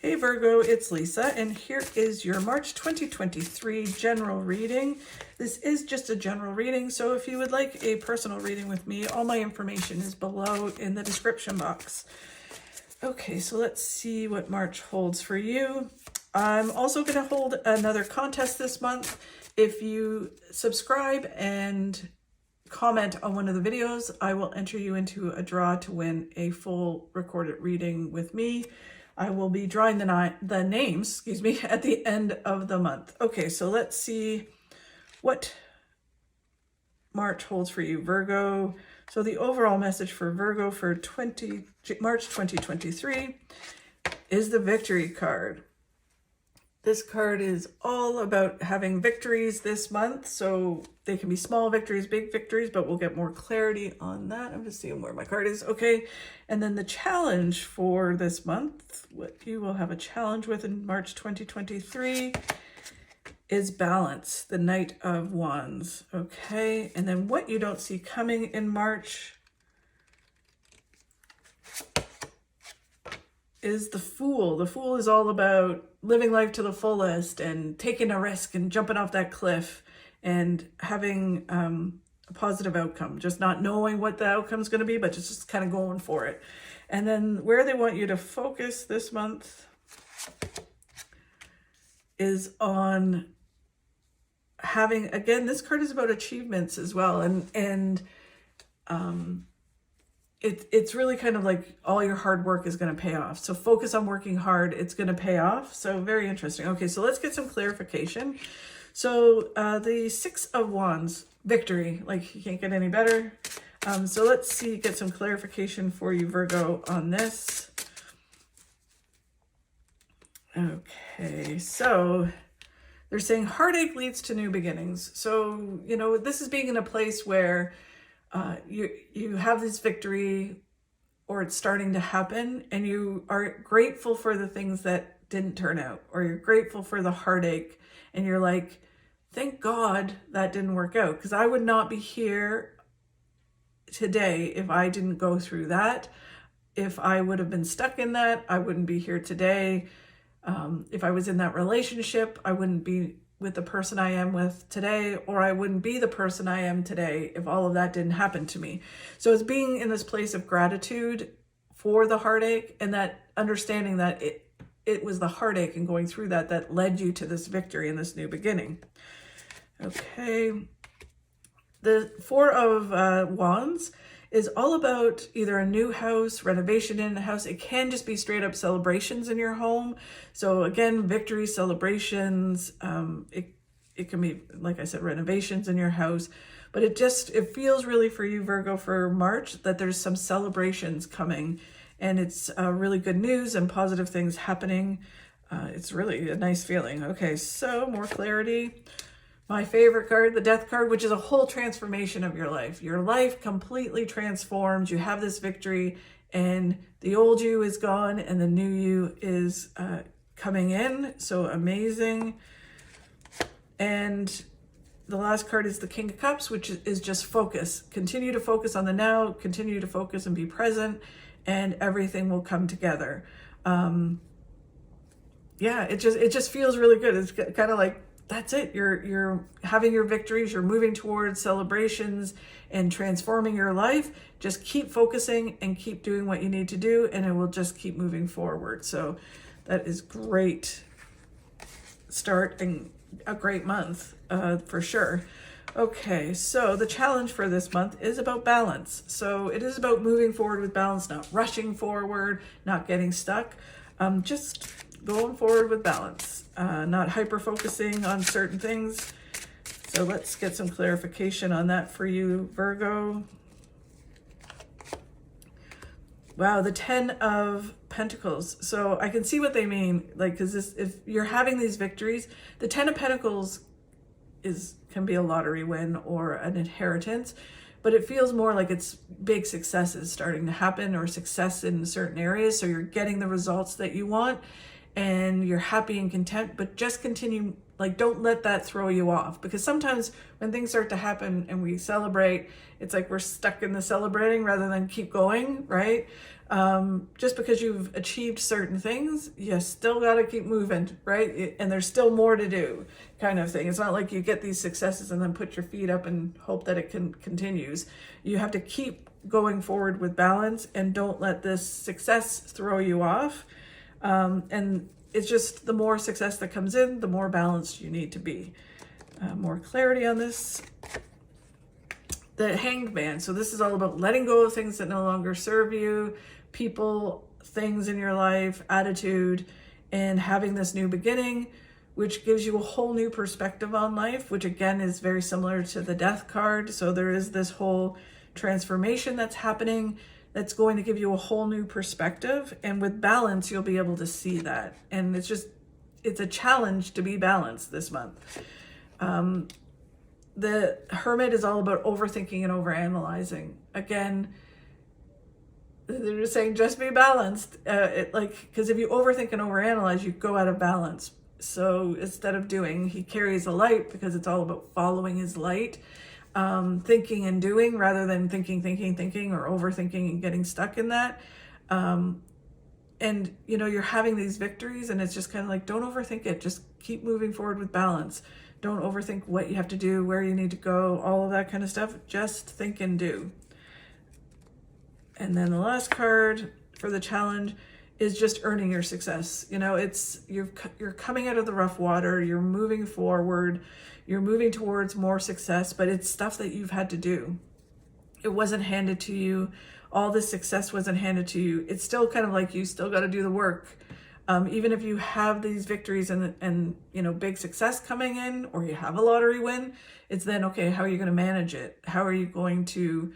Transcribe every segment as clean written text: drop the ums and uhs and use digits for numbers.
Hey Virgo, it's Lisa, and here is your March 2023 general reading. This is just a general reading, so if you would like a personal reading with me, all my information is below in the description box. Okay, so let's see what March holds for you. I'm also going to hold another contest this month. If you subscribe and comment on one of the videos, I will enter you into a draw to win a full recorded reading with me. I will be drawing the names, at the end of the month. Okay, so let's see what March holds for you, Virgo. So the overall message for Virgo for March 2023 is the Victory card. This card is all about having victories this month. So they can be small victories, big victories, but we'll get more clarity on that. I'm just seeing where my card is. Okay. And then the challenge for this month, what you will have a challenge with in March 2023 is balance, the Knight of Wands. Okay. And then what you don't see coming in March is the Fool. The Fool is all about living life to the fullest and taking a risk and jumping off that cliff and having a positive outcome, just not knowing what the outcome is going to be, but just kind of going for it. And then where they want you to focus this month is on having, again, this card is about achievements as well. It's really kind of like all your hard work is going to pay off. So focus on working hard. It's going to pay off. So very interesting. Okay, so let's get some clarification. So the Six of Wands, victory, like you can't get any better. So let's get some clarification for you, Virgo, on this. Okay, so they're saying heartache leads to new beginnings. So, you know, this is being in a place where you have this victory or it's starting to happen and you are grateful for the things that didn't turn out, or you're grateful for the heartache and you're like, thank God that didn't work out, because I would not be here today if I didn't go through that. If I would have been stuck in that, I wouldn't be here today. If I was in that relationship, I wouldn't be with the person I am with today, or I wouldn't be the person I am today if all of that didn't happen to me. So it's being in this place of gratitude for the heartache and that understanding that it was the heartache and going through that led you to this victory and this new beginning. Okay. The Four of Wands is all about either a new house, renovation in a house. It can just be straight up celebrations in your home. So again, victory celebrations. It can be, like I said, renovations in your house. But it feels really for you, Virgo, for March, that there's some celebrations coming. And it's really good news and positive things happening. It's really a nice feeling. Okay, so more clarity. My favorite card, the Death card, which is a whole transformation of your life. Your life completely transformed. You have this victory and the old you is gone and the new you is coming in. So amazing. And the last card is the King of Cups, which is just focus. Continue to focus on the now, continue to focus and be present, and everything will come together. Yeah, it just feels really good. It's kind of like, that's it. You're having your victories. You're moving towards celebrations and transforming your life. Just keep focusing and keep doing what you need to do, and it will just keep moving forward. So that is great start and a great month for sure. Okay, so the challenge for this month is about balance. So it is about moving forward with balance, not rushing forward, not getting stuck. Just going forward with balance, not hyper-focusing on certain things. So let's get some clarification on that for you, Virgo. Wow, the Ten of Pentacles. So I can see what they mean, like, because if you're having these victories, the Ten of Pentacles can be a lottery win or an inheritance, but it feels more like it's big successes starting to happen or success in certain areas. So you're getting the results that you want and you're happy and content, but just continue Like, don't let that throw you off, because sometimes when things start to happen and we celebrate, it's like we're stuck in the celebrating rather than keep going, right? Just because you've achieved certain things, you still got to keep moving, right? And there's still more to do, kind of thing. It's not like you get these successes and then put your feet up and hope that it continues. You have to keep going forward with balance, and don't let this success throw you off. And it's just the more success that comes in, the more balanced you need to be. More clarity on this. The Hanged Man. So this is all about letting go of things that no longer serve you, people, things in your life, attitude, and having this new beginning, which gives you a whole new perspective on life, which again is very similar to the Death card. So there is this whole transformation that's happening that's going to give you a whole new perspective. And with balance, you'll be able to see that. And it's a challenge to be balanced this month. The Hermit is all about overthinking and overanalyzing. Again, they're just saying, just be balanced. Because if you overthink and overanalyze, you go out of balance. So instead of doing, he carries a light, because it's all about following his light. Thinking and doing rather than thinking, or overthinking and getting stuck in that. And, you're having these victories, and it's just kind of like, don't overthink it. Just keep moving forward with balance. Don't overthink what you have to do, where you need to go, all of that kind of stuff. Just think and do. And then the last card for the challenge is just earning your success. It's you're coming out of the rough water, you're moving forward, you're moving towards more success, but it's stuff that you've had to do. It wasn't handed to you. All this success wasn't handed to you. It's still kind of like you still got to do the work. Even if you have these victories and big success coming in, or you have a lottery win, it's then, okay, how are you going to manage it? How are you going to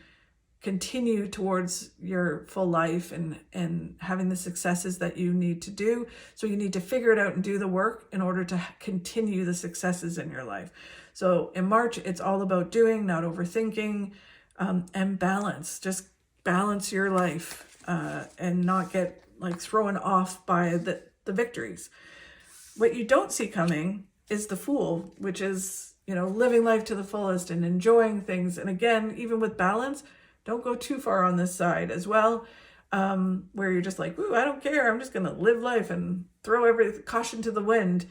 continue towards your full life and having the successes that you need to do? So you need to figure it out and do the work in order to continue the successes in your life. So in March, it's all about doing, not overthinking, and balance. Just balance your life and not get thrown off by the victories. What you don't see coming is the Fool, which is, living life to the fullest and enjoying things. And again, even with balance, don't go too far on this side as well, where you're just like, ooh, I don't care. I'm just going to live life and throw every caution to the wind.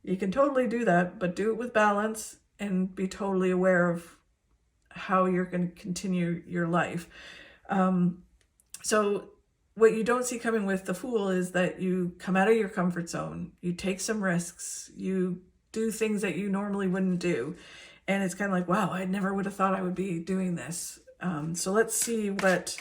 You can totally do that, but do it with balance and be totally aware of how you're going to continue your life. So what you don't see coming with the Fool is that you come out of your comfort zone, you take some risks, you do things that you normally wouldn't do. And it's kind of like, wow, I never would have thought I would be doing this. So let's see get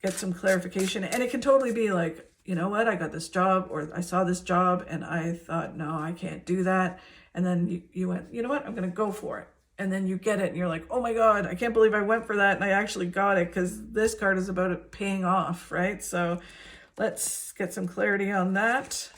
some clarification. And it can totally be like, you know what, I got this job, or I saw this job and I thought, no, I can't do that. And then you went, you know what, I'm going to go for it. And then you get it and you're like, oh my God, I can't believe I went for that and I actually got it, because this card is about it paying off, right? So let's get some clarity on that.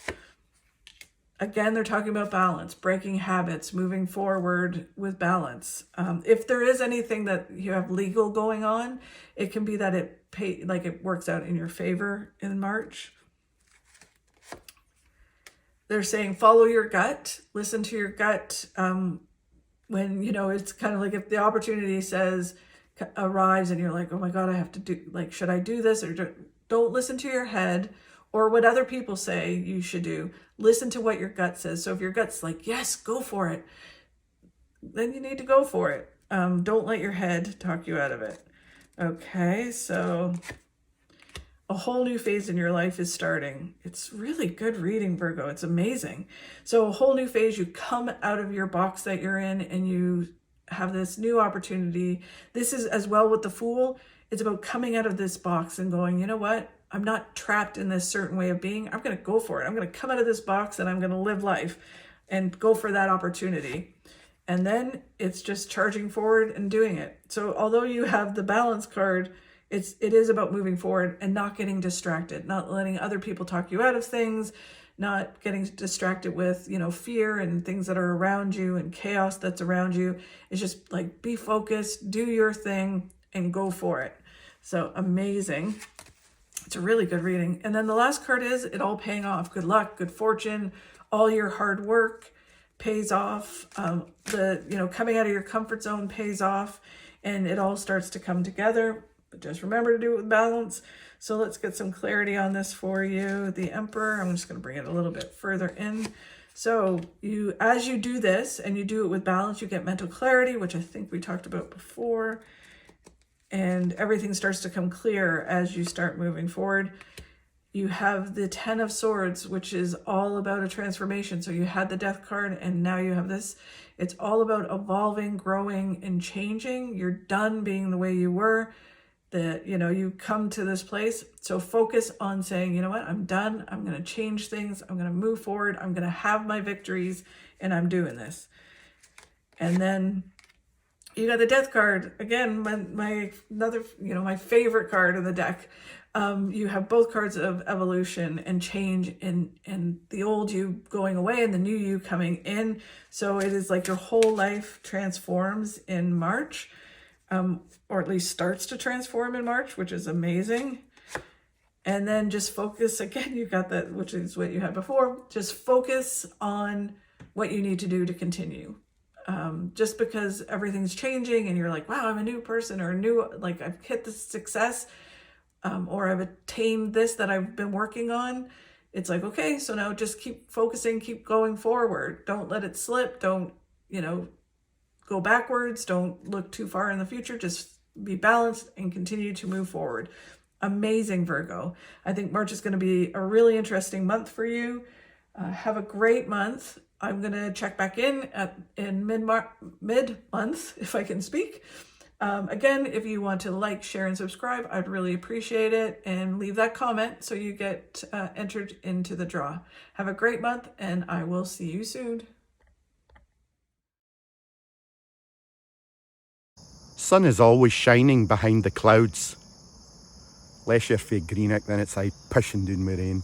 Again, they're talking about balance, breaking habits, moving forward with balance. If there is anything that you have legal going on, it can be that it works out in your favor in March. They're saying follow your gut, listen to your gut. When, it's kind of like if the opportunity arrives and you're like, oh my God, I have to do, should I do this? Or don't listen to your head or what other people say you should do. Listen to what your gut says. So if your gut's like, yes, go for it, then you need to go for it. Don't let your head talk you out of it. Okay, so a whole new phase in your life is starting. It's really good reading, Virgo. It's amazing. So a whole new phase, you come out of your box that you're in and you have this new opportunity. This is as well with the Fool. It's about coming out of this box and going, you know what? I'm not trapped in this certain way of being. I'm going to go for it. I'm going to come out of this box and I'm going to live life and go for that opportunity. And then it's just charging forward and doing it. So although you have the Balance card, it is about moving forward and not getting distracted, not letting other people talk you out of things, not getting distracted with, fear and things that are around you and chaos that's around you. It's just like, be focused, do your thing and go for it. So amazing. It's a really good reading. And then the last card is it all paying off. Good luck, good fortune, all your hard work pays off. Coming out of your comfort zone pays off, and it all starts to come together. But just remember to do it with balance. So let's get some clarity on this for you. The Emperor, I'm just going to bring it a little bit further in. So as you do this and you do it with balance, you get mental clarity, which I think we talked about before. And everything starts to come clear as you start moving forward. You have the Ten of Swords, which is all about a transformation. So you had the Death card and now you have this. It's all about evolving, growing, and changing. You're done being the way you were. You come to this place. So focus on saying, you know what, I'm done. I'm going to change things. I'm going to move forward. I'm going to have my victories, and I'm doing this. And then you got the Death card. Again, my favorite card in the deck. You have both cards of evolution and change, and the old you going away and the new you coming in. So it is like your whole life transforms in March. Or at least starts to transform in March, which is amazing. And then just focus, again, you got that, which is what you had before. Just focus on what you need to do to continue. Just because everything's changing and you're like, wow, I'm a new person, or I've hit this success, or I've attained this that I've been working on. It's like, okay, so now just keep focusing, keep going forward. Don't let it slip. Don't, go backwards. Don't look too far in the future. Just be balanced and continue to move forward. Amazing, Virgo. I think March is going to be a really interesting month for you. Have a great month. I'm going to check back in mid-month, if I can speak. Again, if you want to like, share, and subscribe, I'd really appreciate it. And leave that comment so you get entered into the draw. Have a great month, and I will see you soon. Sun is always shining behind the clouds. Less you're fae Greenock, then it's pushing down with rain.